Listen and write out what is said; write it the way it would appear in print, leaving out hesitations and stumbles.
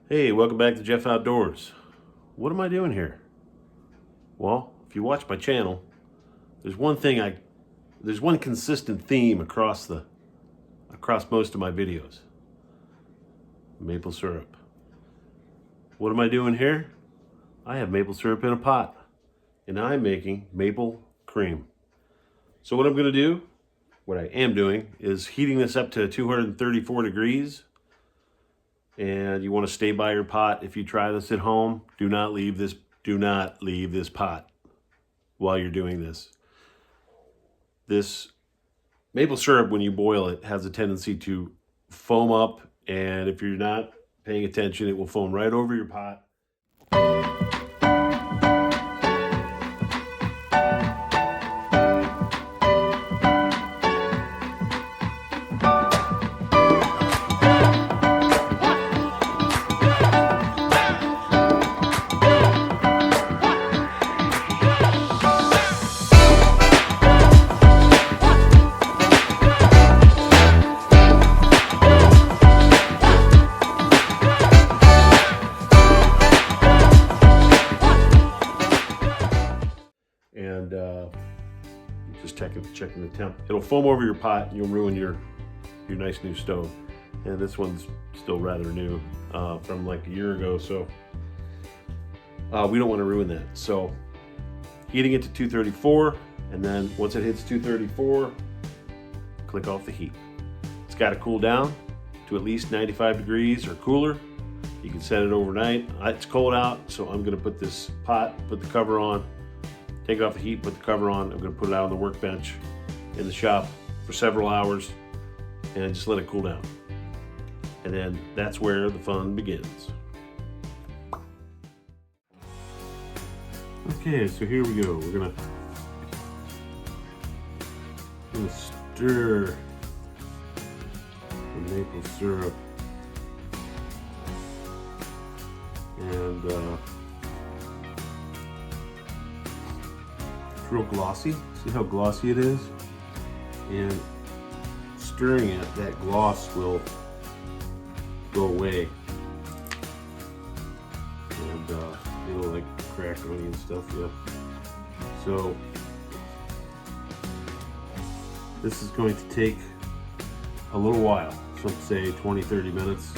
Hey, welcome back to GEOFF Outdoors. What am I doing here? Well, if you watch my channel, there's one consistent theme across most of my videos. Maple syrup. What am I doing here? I have maple syrup in a pot, and I'm making maple cream. So what I am doing is heating this up to 234 degrees. And you want to stay by your pot. If you try this at home, do not leave this pot while you're doing this. This maple syrup, when you boil it, has a tendency to foam up, and if you're not paying attention, it will foam right over your pot. And just checking the temp. It'll foam over your pot and you'll ruin your nice new stove. And this one's still rather new, from like a year ago, so we don't want to ruin that. So heating it to 234, and then once it hits 234, click off the heat. It's got to cool down to at least 95 degrees or cooler. You can set it overnight. It's cold out, so I'm going to put this pot, put the cover on, take it off the heat, put the cover on. I'm going to put it out on the workbench in the shop for several hours and just let it cool down. And then that's where the fun begins. Okay, so here we go. We're gonna stir the maple syrup, and it's real glossy. See how glossy it is? And stirring it, that gloss will go away, and it'll like crack on you and stuff. Yeah. So this is going to take a little while, some say 20-30 minutes.